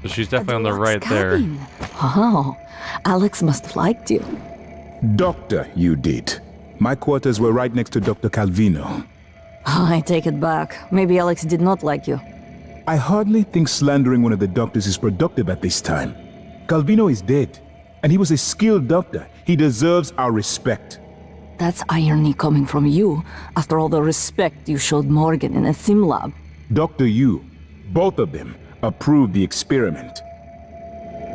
So she's definitely on the right there. Oh, Alex must have liked you. Doctor, you did. My quarters were right next to Dr. Calvino. I take it back. Maybe Alex did not like you. I hardly think slandering one of the doctors is productive at this time. Calvino is dead, and he was a skilled doctor. He deserves our respect. That's irony coming from you, after all the respect you showed Morgan in a sim lab. Dr. Yu, both of them, approved the experiment.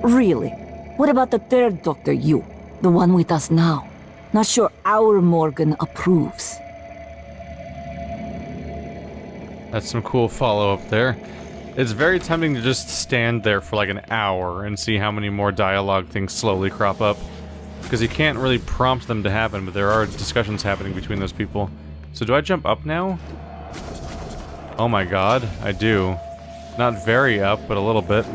Really? What about the third Dr. Yu, the one with us now? Not sure our Morgan approves. That's some cool follow-up there. It's very tempting to just stand there for like an hour and see how many more dialogue things slowly crop up. Because you can't really prompt them to happen, but there are discussions happening between those people. So do I jump up now? Oh my god, I do. Not very up, but a little bit.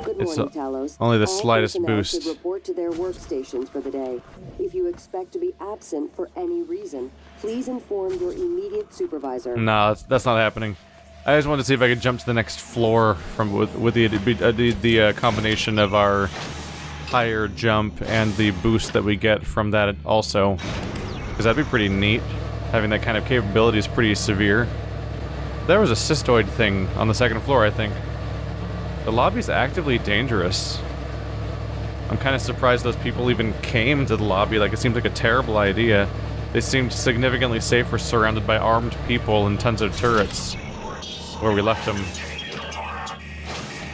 Good morning, Talos. Only the All slightest personnel boost. should report to their workstations for the day. If you expect to be absent for any reason, please inform your immediate supervisor. No, that's not happening. I just wanted to see if I could jump to the next floor from with the combination of our higher jump and the boost that we get from that also, because that'd be pretty neat. Having that kind of capability is pretty severe. There was a cystoid thing on the second floor, I think. The lobby's actively dangerous. I'm kind of surprised those people even came to the lobby. Like, it seems like a terrible idea. They seemed significantly safer surrounded by armed people and tons of turrets where we left them.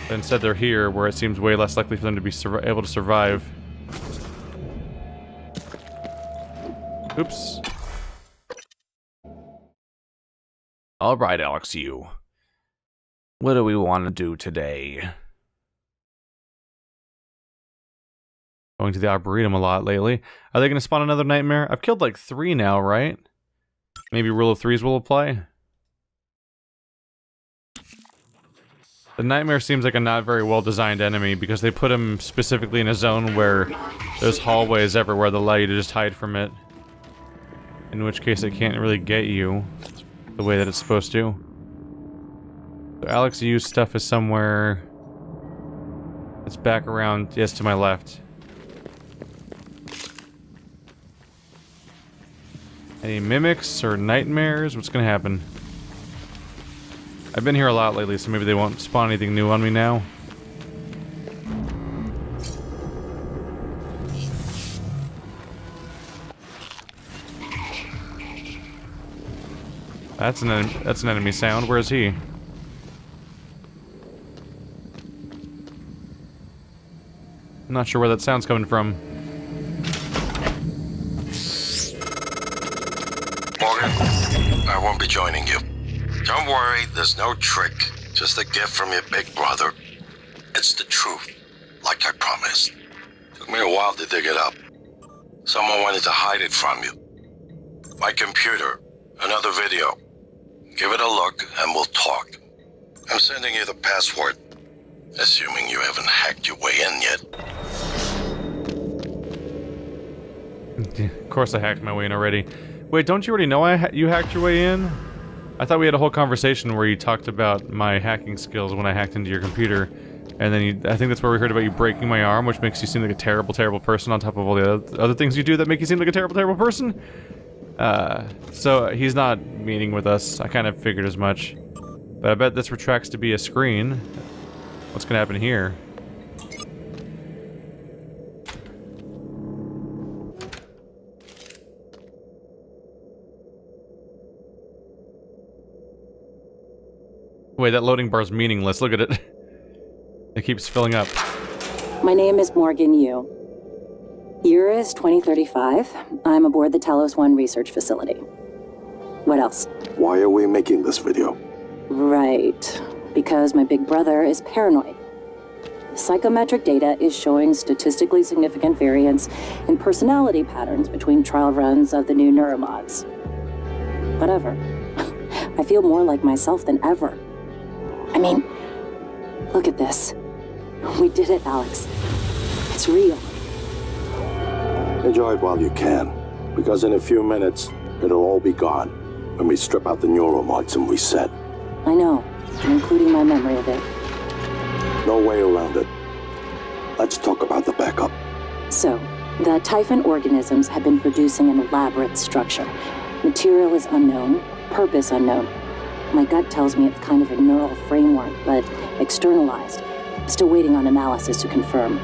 But instead they're here, where it seems way less likely for them to be able to survive. Oops. Alright, Alex, you. What do we want to do today? Going to the Arboretum a lot lately. Are they going to spawn another nightmare? I've killed like 3 now, right? Maybe rule of threes will apply? The nightmare seems like a not very well-designed enemy because they put him specifically in a zone where there's hallways everywhere that allow you to just hide from it. In which case it can't really get you the way that it's supposed to. So Alex Yu's stuff is somewhere... It's back around, yes, to my left. Any mimics or nightmares? What's gonna happen? I've been here a lot lately, so maybe they won't spawn anything new on me now. That's an enemy sound. Where is he? I'm not sure where that sound's coming from. Morgan, I won't be joining you. Don't worry, there's no trick. Just a gift from your big brother. It's the truth, like I promised. Took me a while to dig it up. Someone wanted to hide it from you. My computer, another video. Give it a look and we'll talk. I'm sending you the password, assuming you haven't hacked your way in yet. Of course I hacked my way in already. Wait, don't you already know you hacked your way in? I thought we had a whole conversation where you talked about my hacking skills when I hacked into your computer. And then I think that's where we heard about you breaking my arm, which makes you seem like a terrible, terrible person on top of all the other things you do that make you seem like a terrible, terrible person. So he's not meeting with us. I kind of figured as much. But I bet this retracts to be a screen. What's gonna happen here? Wait, that loading bar is meaningless. Look at it. It keeps filling up. My name is Morgan Yu. Year is 2035. I'm aboard the Talos I research facility. What else? Why are we making this video? Right. Because my big brother is paranoid. Psychometric data is showing statistically significant variance in personality patterns between trial runs of the new neuromods. Whatever. I feel more like myself than ever. I mean, look at this. We did it, Alex. It's real. Enjoy it while you can, because in a few minutes, it'll all be gone when we strip out the neuromods and reset. I know, including my memory of it. No way around it. Let's talk about the backup. So, the Typhon organisms have been producing an elaborate structure. Material is unknown, purpose unknown. My gut tells me it's kind of a neural framework, but externalized. Still waiting on analysis to confirm.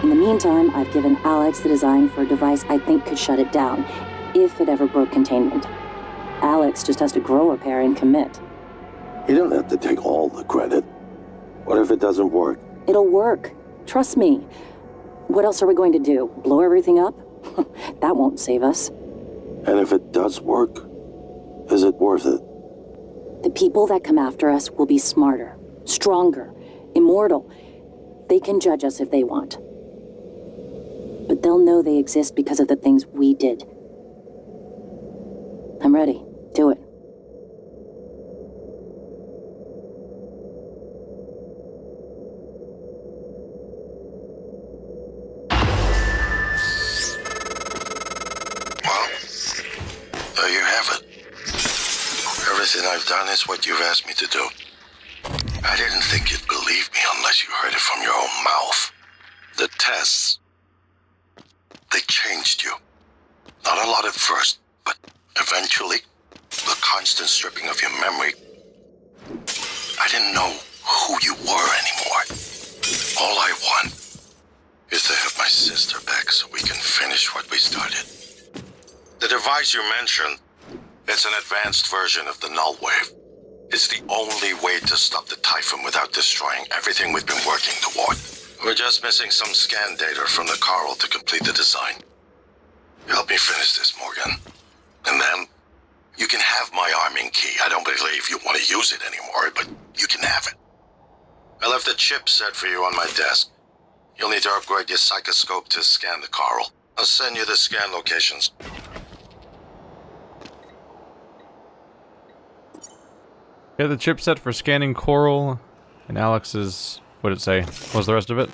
In the meantime, I've given Alex the design for a device I think could shut it down, if it ever broke containment. Alex just has to grow a pair and commit. You don't have to take all the credit. What if it doesn't work? It'll work. Trust me. What else are we going to do? Blow everything up? That won't save us. And if it does work, is it worth it? The people that come after us will be smarter, stronger, immortal. They can judge us if they want. But they'll know they exist because of the things we did. I'm ready. Do it. Well, there you have it. Everything I've done is what you've asked me to do. I didn't think you'd believe me unless you heard it from your own mouth. The tests, they changed you. Not a lot at first, but eventually, the constant stripping of your memory. I didn't know who you were anymore. All I want is to have my sister back so we can finish what we started. The device you mentioned, it's an advanced version of the null wave. It's the only way to stop the Typhon without destroying everything we've been working toward. We're just missing some scan data from the coral to complete the design. Help me finish this, Morgan. And then, you can have my arming key. I don't believe you want to use it anymore, but you can have it. I left the chip set for you on my desk. You'll need to upgrade your psychoscope to scan the coral. I'll send you the scan locations. Yeah, the chipset for scanning coral, and Alex's, what did it say? What was the rest of it?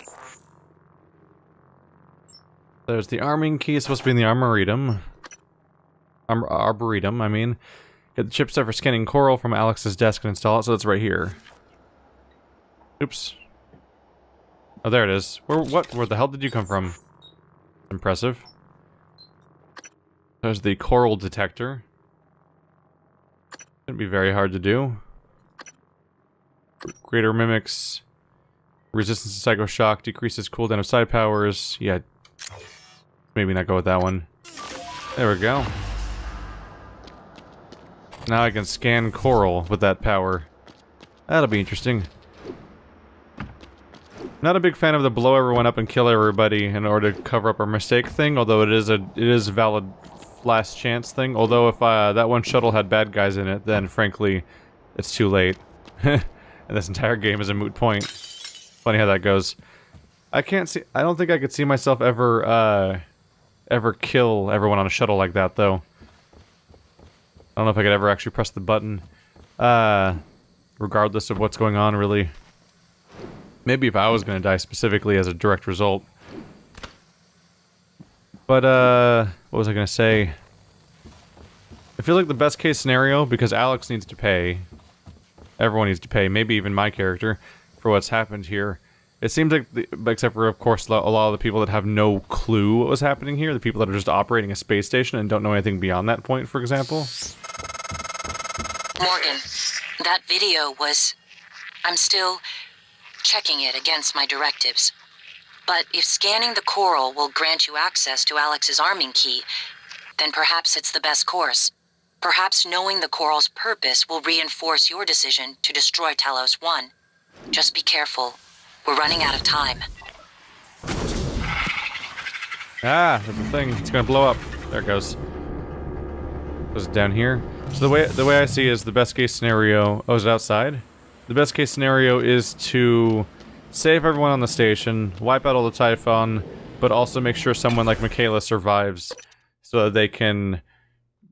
There's the arming key, it's supposed to be in the arboretum. Arboretum, I mean. Get the chipset for scanning coral from Alex's desk and install it, so it's right here. Oops. Oh, there it is. Where the hell did you come from? Impressive. There's the coral detector. Shouldn't be very hard to do. Greater mimics. Resistance to psycho shock. Decreases cooldown of side powers. Yeah. Maybe not go with that one. There we go. Now I can scan coral with that power. That'll be interesting. Not a big fan of the blow everyone up and kill everybody in order to cover up our mistake thing, although it is a valid last chance thing. Although if that one shuttle had bad guys in it, then frankly, it's too late. And this entire game is a moot point. Funny how that goes. I don't think I could see myself ever kill everyone on a shuttle like that, though. I don't know if I could ever actually press the button. Regardless of what's going on, really. Maybe if I was gonna die specifically as a direct result. But, what was I gonna say? I feel like the best case scenario, because Alex needs to pay, everyone needs to pay, maybe even my character, for what's happened here. It seems like, except for, of course, a lot of the people that have no clue what was happening here, the people that are just operating a space station and don't know anything beyond that point, for example. Morgan, that video was... I'm still checking it against my directives. But if scanning the coral will grant you access to Alex's arming key, then perhaps it's the best course. Perhaps knowing the coral's purpose will reinforce your decision to destroy Talos I. Just be careful. We're running out of time. Ah, there's a thing. It's gonna blow up. There it goes. Goes down here. So the way I see it is the best case scenario. Oh, is it outside? The best case scenario is to save everyone on the station, wipe out all the Typhon, but also make sure someone like Michaela survives, so that they can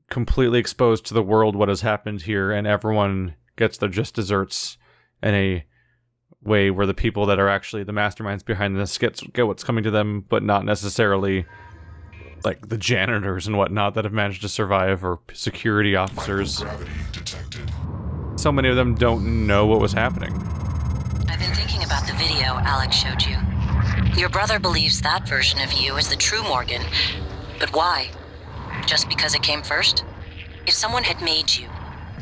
completely expose to the world what has happened here, and everyone gets their just desserts in a way where the people that are actually the masterminds behind this get what's coming to them, but not necessarily like the janitors and whatnot that have managed to survive, or security officers. So many of them don't know what was happening. I I've been thinking about the video Alex showed you. Your brother believes that version of you is the true Morgan. But why? Just because it came first? If someone had made you,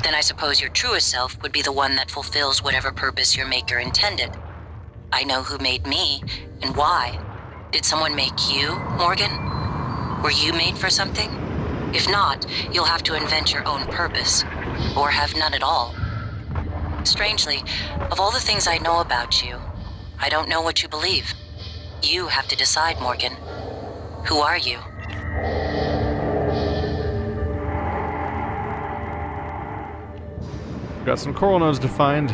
then I suppose your truest self would be the one that fulfills whatever purpose your maker intended. I know who made me, and why. Did someone make you, Morgan? Were you made for something? If not, you'll have to invent your own purpose, or have none at all. Strangely, of all the things I know about you, I don't know what you believe. You have to decide, Morgan. Who are you? Got some coral nodes to find.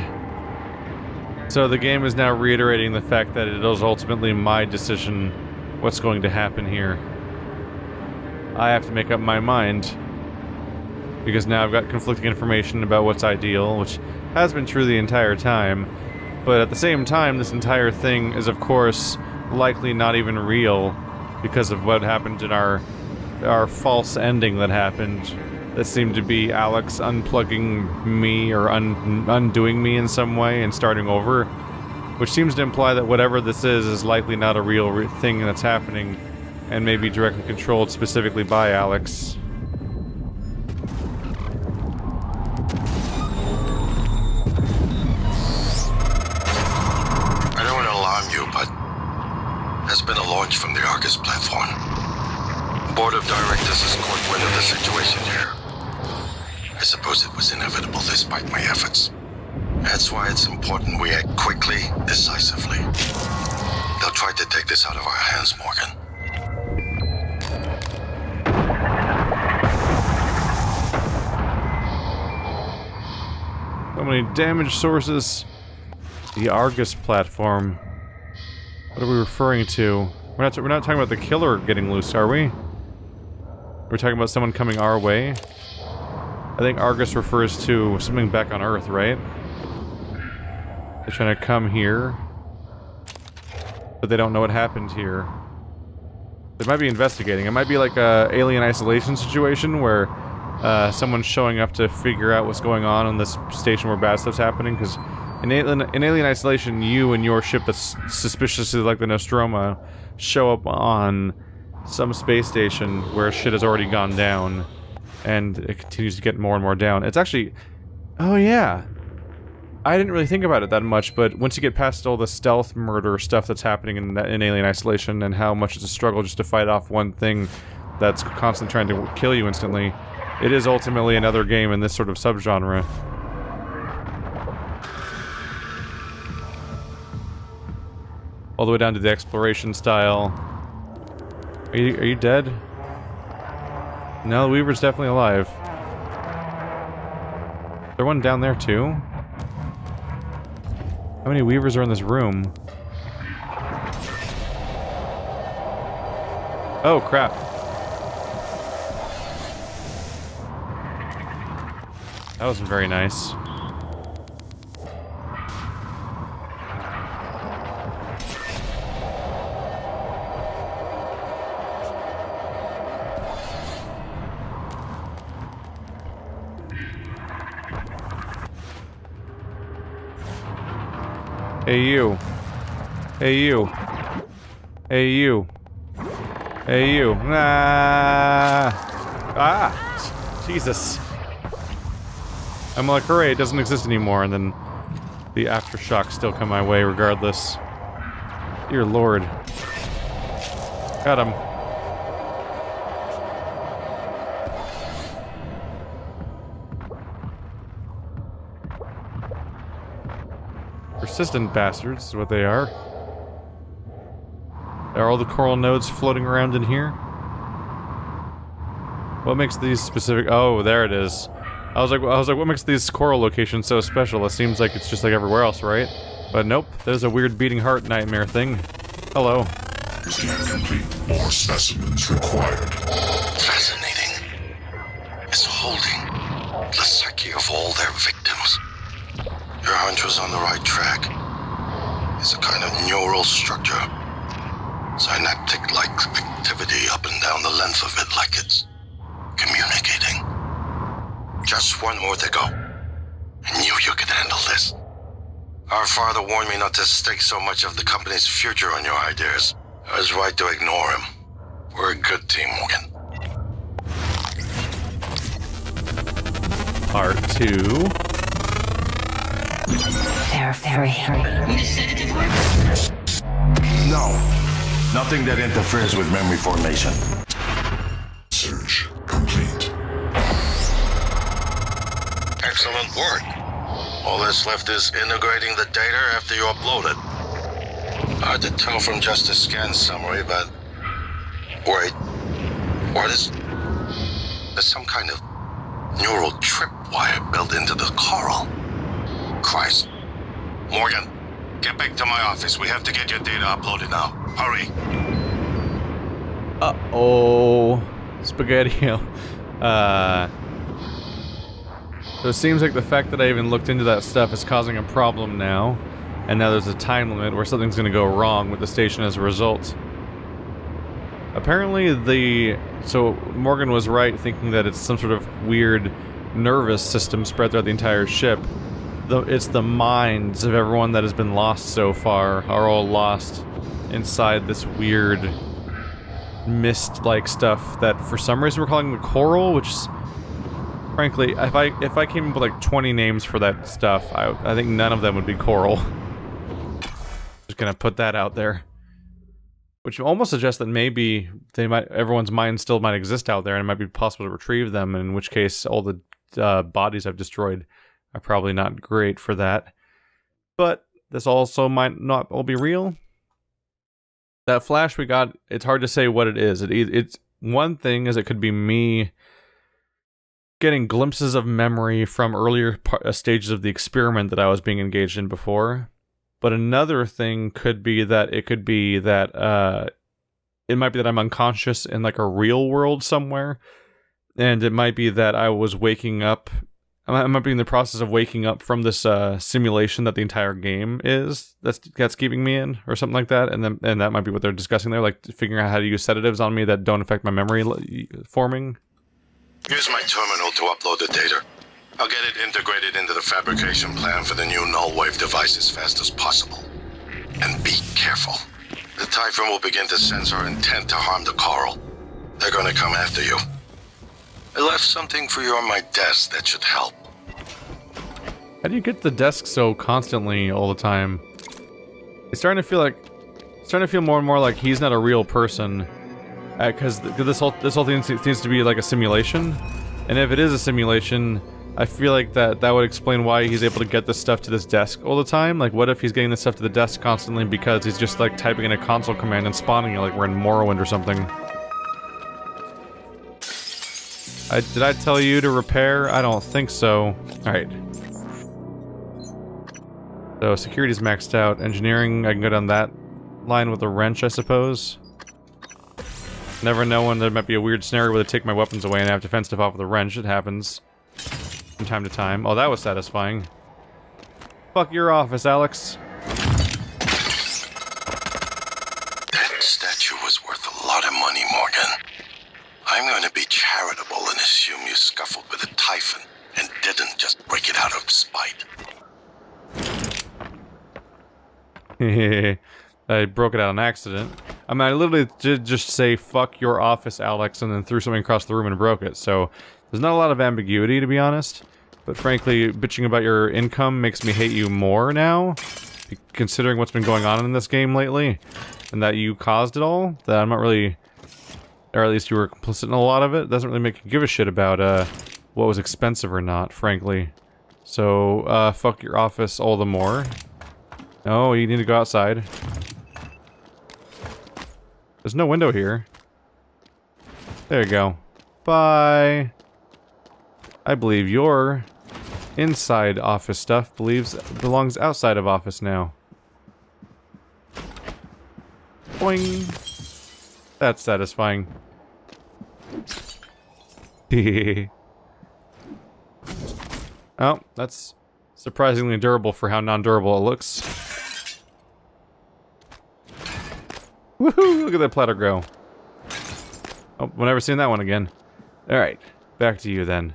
So the game is now reiterating the fact that it is ultimately my decision what's going to happen here. I have to make up my mind. Because now I've got conflicting information about what's ideal, which has been true the entire time. But at the same time, this entire thing is, of course, likely not even real because of what happened in our false ending that happened. That seemed to be Alex unplugging me or undoing me in some way and starting over. Which seems to imply that whatever this is likely not a real thing that's happening and may be directly controlled specifically by Alex. I don't want to alarm you, but there's been a launch from the Argus platform. The board of directors has caught wind of the situation here. I suppose it was inevitable despite my efforts. That's why it's important we act quickly, decisively. They'll try to take this out of our hands, Morgan. So many damage sources. The Argus platform. What are we referring to? We're not talking about the killer getting loose, are we? We're talking about someone coming our way. I think Argus refers to something back on Earth, right? They're trying to come here, but they don't know what happened here. They might be investigating. It might be like a alien isolation situation where someone's showing up to figure out what's going on this station where bad stuff's happening. Because in alien isolation, you and your ship that's suspiciously like the Nostromo show up on some space station where shit has already gone down. And it continues to get more and more down. It's actually... Oh, yeah. I didn't really think about it that much, but once you get past all the stealth murder stuff that's happening in Alien Isolation and how much it's a struggle just to fight off one thing that's constantly trying to kill you instantly, it is ultimately another game in this sort of subgenre. All the way down to the exploration style. Are you dead? No, the Weaver's definitely alive. Is there one down there too? How many Weavers are in this room? Oh, crap. That wasn't very nice. Hey you. Hey you. Hey you. Hey you. Ah! Jesus. I'm like, hooray, it doesn't exist anymore, and then the aftershocks still come my way regardless. Dear Lord. Got him. Persistent bastards is what they are. Are all the coral nodes floating around in here? What makes these specific... Oh, there it is. I was like, what makes these coral locations so special? It seems like it's just like everywhere else, right? But nope, there's a weird beating heart nightmare thing. Hello. Scan complete. More specimens required. Fascinating. It's holding the psyche of all their victims. Your hunch was on the right track. It's a kind of neural structure. Synaptic-like activity up and down the length of it, like it's communicating. Just one more to go. I knew you could handle this. Our father warned me not to stake so much of the company's future on your ideas. I was right to ignore him. We're a good team, Morgan. Part 2. They're free. No. Nothing that interferes with memory formation. Search complete. Excellent work. All that's left is integrating the data after you upload it. Hard to tell from just a scan summary, but... Wait. What is... There's some kind of neural tripwire built into the coral. Christ. Morgan, get back to my office. We have to get your data uploaded now. Hurry. Uh-oh. Spaghetti-o. So it seems like the fact that I even looked into that stuff is causing a problem now. And now there's a time limit where something's gonna go wrong with the station as a result. Apparently so Morgan was right thinking that it's some sort of weird nervous system spread throughout the entire ship. It's the minds of everyone that has been lost so far are all lost inside this weird mist-like stuff that for some reason we're calling the coral, which is, frankly, if I came up with like 20 names for that stuff, I think none of them would be coral. Just gonna put that out there. Which almost suggests that maybe everyone's mind still might exist out there and it might be possible to retrieve them, in which case all the bodies I've destroyed are probably not great for that. But this also might not all be real. That flash we got, it's hard to say what it is. It's one thing is it could be me getting glimpses of memory from earlier stages of the experiment that I was being engaged in before. But another thing could be that it might be that I'm unconscious in like a real world somewhere. And it might be that I was waking up. I might be in the process of waking up from this simulation that the entire game is. That's keeping me in, or something like that. And that might be what they're discussing there, like figuring out how to use sedatives on me that don't affect my memory forming. Use my terminal to upload the data. I'll get it integrated into the fabrication plan for the new null wave device as fast as possible. And be careful. The Typhon will begin to sense our intent to harm the coral. They're gonna come after you. I left something for you on my desk that should help. How do you get the desk so constantly all the time? It's starting to feel more and more like he's not a real person, because this whole thing seems to be like a simulation. And if it is a simulation, I feel like that would explain why he's able to get this stuff to this desk all the time. Like, what if he's getting this stuff to the desk constantly because he's just like typing in a console command and spawning it like we're in Morrowind or something? Did I tell you to repair? I don't think so. Alright. So, security's maxed out. Engineering, I can go down that line with a wrench, I suppose. Never know when there might be a weird scenario where they take my weapons away and I have to fence stuff off with a wrench. It happens from time to time. Oh, that was satisfying. Fuck your office, Alex. That statue was worth a lot of money, Morgan. I'm going to be charitable and assume you scuffled with a Typhon and didn't just break it out of spite. I broke it out on accident. I mean, I literally did just say, fuck your office, Alex, and then threw something across the room and broke it, so there's not a lot of ambiguity, to be honest. But frankly, bitching about your income makes me hate you more now, considering what's been going on in this game lately, and that you caused it all, that I'm not really... Or at least you were complicit in a lot of it. It doesn't really make you give a shit about, what was expensive or not, frankly. So, fuck your office all the more. Oh, you need to go outside. There's no window here. There you go. Bye. I believe your inside office stuff belongs outside of office now. Boing. That's satisfying. Oh, that's surprisingly durable for how non-durable it looks. Woohoo! Look at that platter grow. Oh, we'll never see that one again. Alright, back to you then.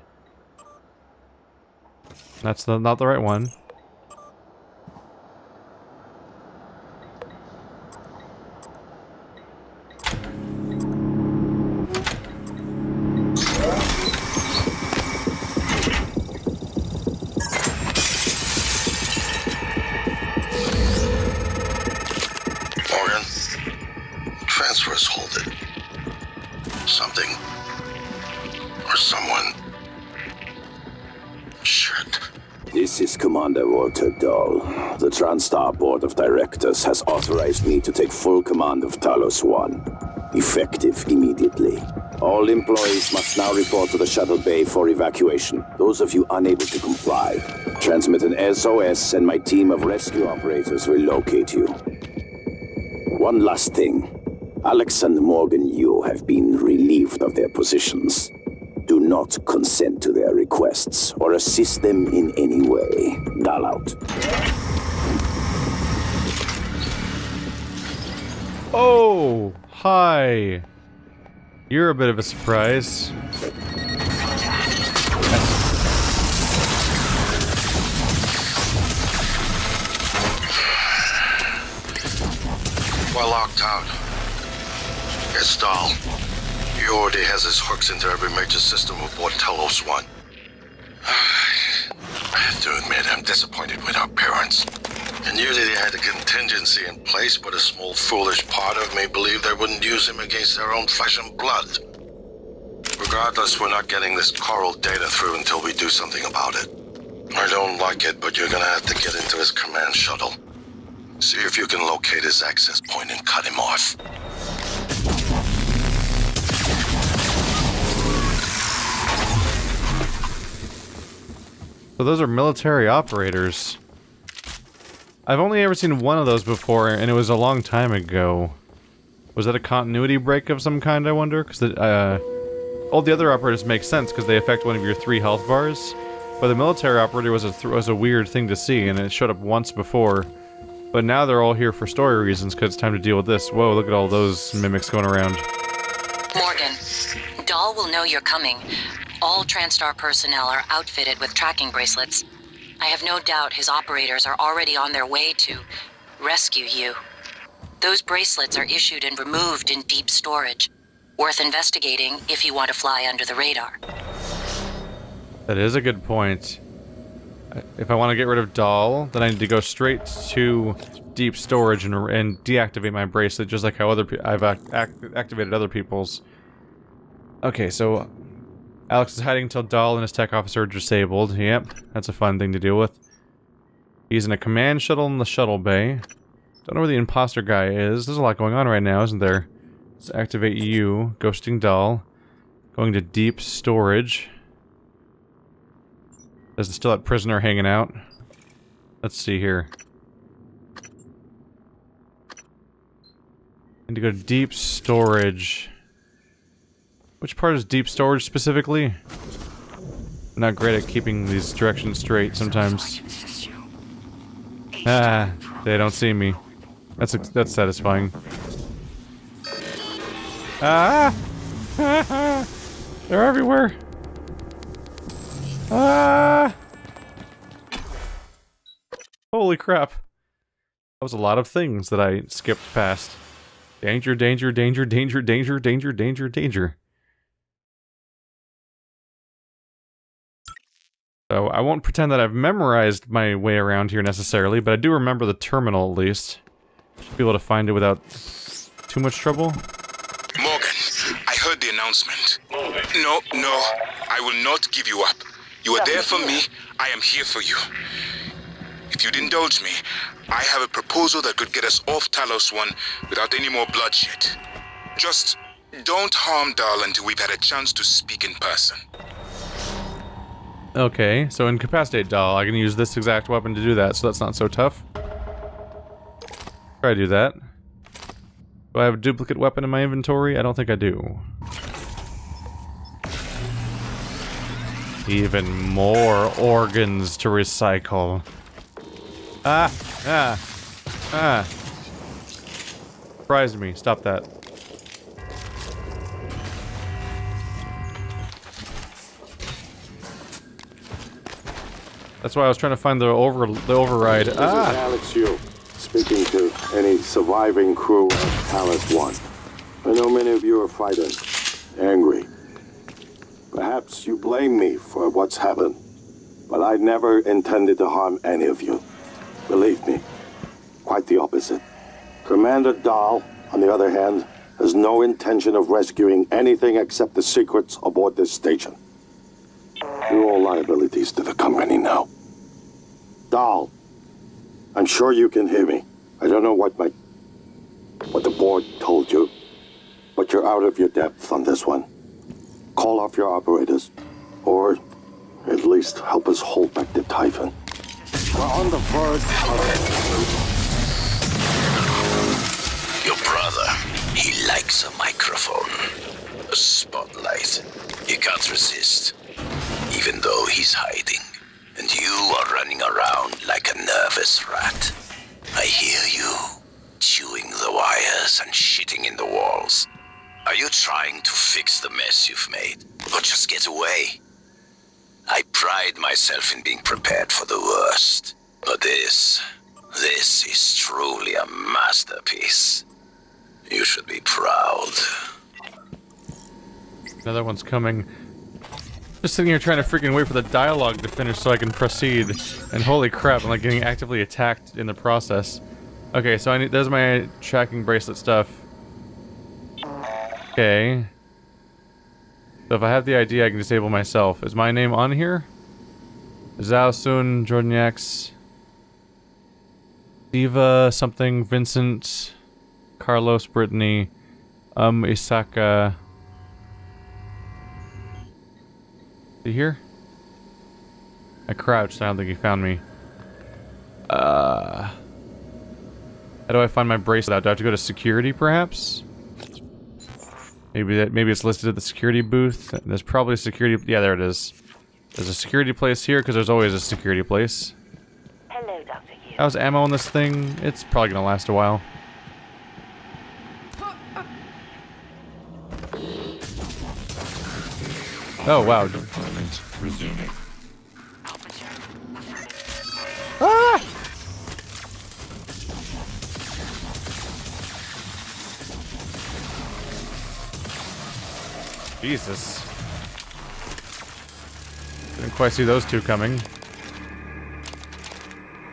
That's not the right one. Yes, Commander Walter Dahl. The TranStar Board of Directors has authorized me to take full command of Talos I, effective immediately. All employees must now report to the shuttle bay for evacuation. Those of you unable to comply, transmit an SOS and my team of rescue operators will locate you. One last thing. Alex and Morgan Yu have been relieved of their positions. Do not consent to their requests or assist them in any way. Dahl out. Oh, hi. You're a bit of a surprise. We're locked out. It's Dahl. He already has his hooks into every major system aboard Talos I. I have to admit, I'm disappointed with our parents. I knew that he had a contingency in place, but a small foolish part of me believed they wouldn't use him against their own flesh and blood. Regardless, we're not getting this coral data through until we do something about it. I don't like it, but you're gonna have to get into his command shuttle. See if you can locate his access point and cut him off. So those are military operators. I've only ever seen one of those before, and it was a long time ago. Was that a continuity break of some kind, I wonder? Because all the other operators make sense because they affect one of your 3 health bars. But the military operator was a weird thing to see, and it showed up once before. But now they're all here for story reasons because it's time to deal with this. Whoa, look at all those mimics going around. Morgan, Dahl will know you're coming. All TranStar personnel are outfitted with tracking bracelets. I have no doubt his operators are already on their way to rescue you. Those bracelets are issued and removed in deep storage. Worth investigating if you want to fly under the radar. That is a good point. If I want to get rid of Dahl, then I need to go straight to deep storage and deactivate my bracelet, just like how I've activated other people's. Okay, so Alex is hiding until Dahl and his tech officer are disabled. Yep, that's a fun thing to deal with. He's in a command shuttle in the shuttle bay. Don't know where the imposter guy is. There's a lot going on right now, isn't there? Let's activate you, ghosting Dahl. Going to deep storage. There's still that prisoner hanging out. Let's see here. Need to go to deep storage. Which part is deep storage specifically? I'm not great at keeping these directions straight sometimes. Ah, they don't see me. That's satisfying. Ah! They're everywhere. Ah! Holy crap. That was a lot of things that I skipped past. Danger, danger, danger, danger, danger, danger, danger, danger. So I won't pretend that I've memorized my way around here necessarily, but I do remember the terminal at least. Should be able to find it without too much trouble. Morgan, I heard the announcement. No, I will not give you up. You are there for me, I am here for you. If you'd indulge me, I have a proposal that could get us off Talos I without any more bloodshed. Just don't harm Dahl until we've had a chance to speak in person. Okay, so incapacitate Dahl. I can use this exact weapon to do that, so that's not so tough. Try to do that. Do I have a duplicate weapon in my inventory? I don't think I do. Even more organs to recycle. Ah! Ah! Ah! Surprised me. Stop that. That's why I was trying to find the override. This is Alex Yu, speaking to any surviving crew of Talos I. I know many of you are frightened, angry. Perhaps you blame me for what's happened, but I never intended to harm any of you. Believe me, quite the opposite. Commander Dahl, on the other hand, has no intention of rescuing anything except the secrets aboard this station. You're all liabilities to the company now. Dahl. I'm sure you can hear me. I don't know what the board told you, but you're out of your depth on this one. Call off your operators, or at least help us hold back the Typhon. We're on the verge of... Your brother, he likes a microphone, a spotlight. He can't resist, even though he's hiding. And you are running around like a nervous rat. I hear you, chewing the wires and shitting in the walls. Are you trying to fix the mess you've made, or just get away? I pride myself in being prepared for the worst, but this is truly a masterpiece. You should be proud. Another one's coming. Just sitting here trying to freaking wait for the dialogue to finish so I can proceed. And holy crap, I'm like getting actively attacked in the process. Okay, so there's my tracking bracelet stuff. Okay. So if I have the ID, I can disable myself. Is my name on here? Zhao Sun, Jordan Yax, Diva, something, Vincent, Carlos, Brittany, Isaka. Is he here? I crouched, I don't think he found me. How do I find my bracelet out? Do I have to go to security, perhaps? Maybe it's listed at the security booth. There's probably a security... Yeah, there it is. There's a security place here, because there's always a security place. Hello, Dr. Yu. How's ammo on this thing? It's probably gonna last a while. Oh, wow. Resuming. Ah! Jesus. Didn't quite see those two coming.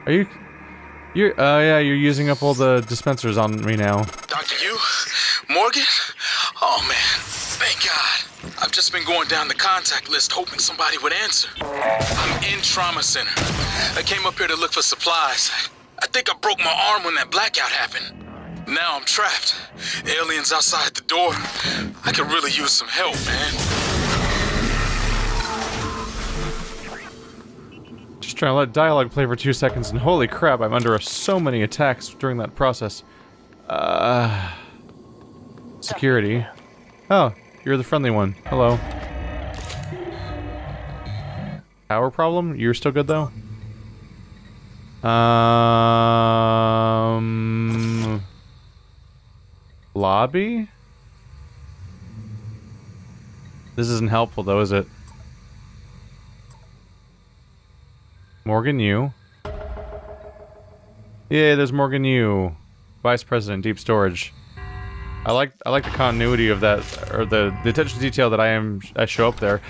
Are you... yeah, you're using up all the dispensers on me now. Dr. Yu? Morgan? Oh man, thank God. I've just been going down the contact list hoping somebody would answer. I'm in trauma center. I came up here to look for supplies. I think I broke my arm when that blackout happened. Now I'm trapped. Aliens outside the door. I could really use some help, man. Just trying to let dialogue play for 2 seconds, and holy crap, I'm under so many attacks during that process. Security. Oh, you're the friendly one. Hello. Power problem? You're still good, though? Lobby? This isn't helpful, though, is it? Morgan Yu. Yeah, there's Morgan Yu, Vice President, Deep Storage. I like the continuity of that, or the attention to detail that I show up there.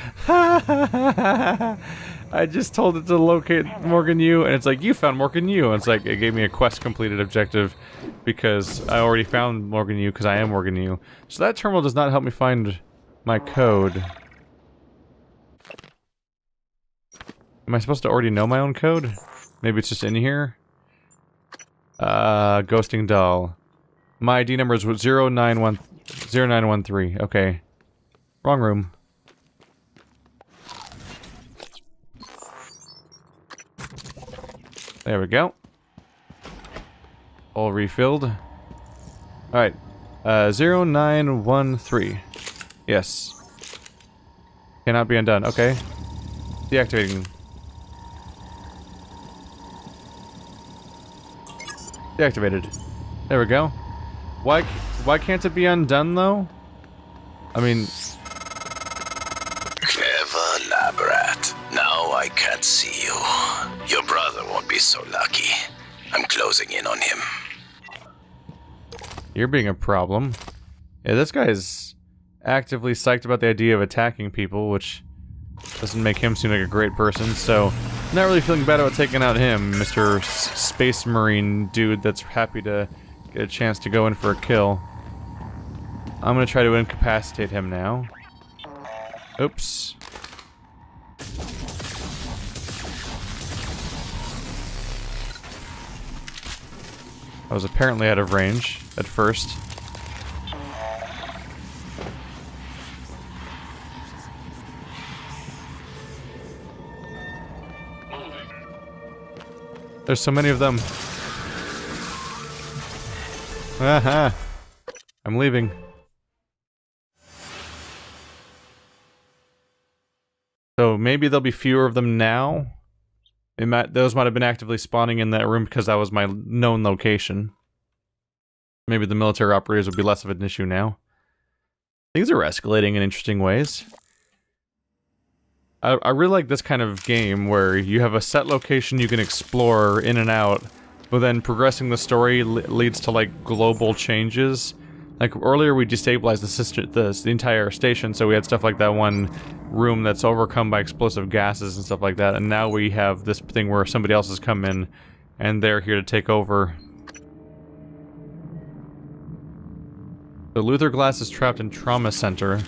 I just told it to locate Morgan Yu, and it's like, you found Morgan Yu, and it's like, it gave me a quest completed objective because I already found Morgan Yu because I am Morgan Yu. So that terminal does not help me find my code. Am I supposed to already know my own code? Maybe it's just in here? Ghosting Dahl. My ID number is 0913. Okay. Wrong room. There we go. All refilled. Alright. 0913. Yes. Cannot be undone. Okay. Deactivating. Deactivated. There we go. Why can't it be undone, though? I mean... Clever lab rat. Now I can't see you. Your brother won't be so lucky. I'm closing in on him. You're being a problem. Yeah, this guy is actively psyched about the idea of attacking people, which doesn't make him seem like a great person, so... Not really feeling bad about taking out him, Mr. Space Marine dude that's happy to get a chance to go in for a kill. I'm gonna try to incapacitate him now. Oops. I was apparently out of range at first. There's so many of them. Aha! I'm leaving. So maybe there'll be fewer of them now. Those might have been actively spawning in that room because that was my known location. Maybe the military operators would be less of an issue now. Things are escalating in interesting ways. I really like this kind of game where you have a set location you can explore in and out, but then progressing the story leads to like global changes. Like earlier we destabilized the entire station, so we had stuff like that one room that's overcome by explosive gases and stuff like that, and now we have this thing where somebody else has come in and they're here to take over. The Luther Glass is trapped in Trauma Center.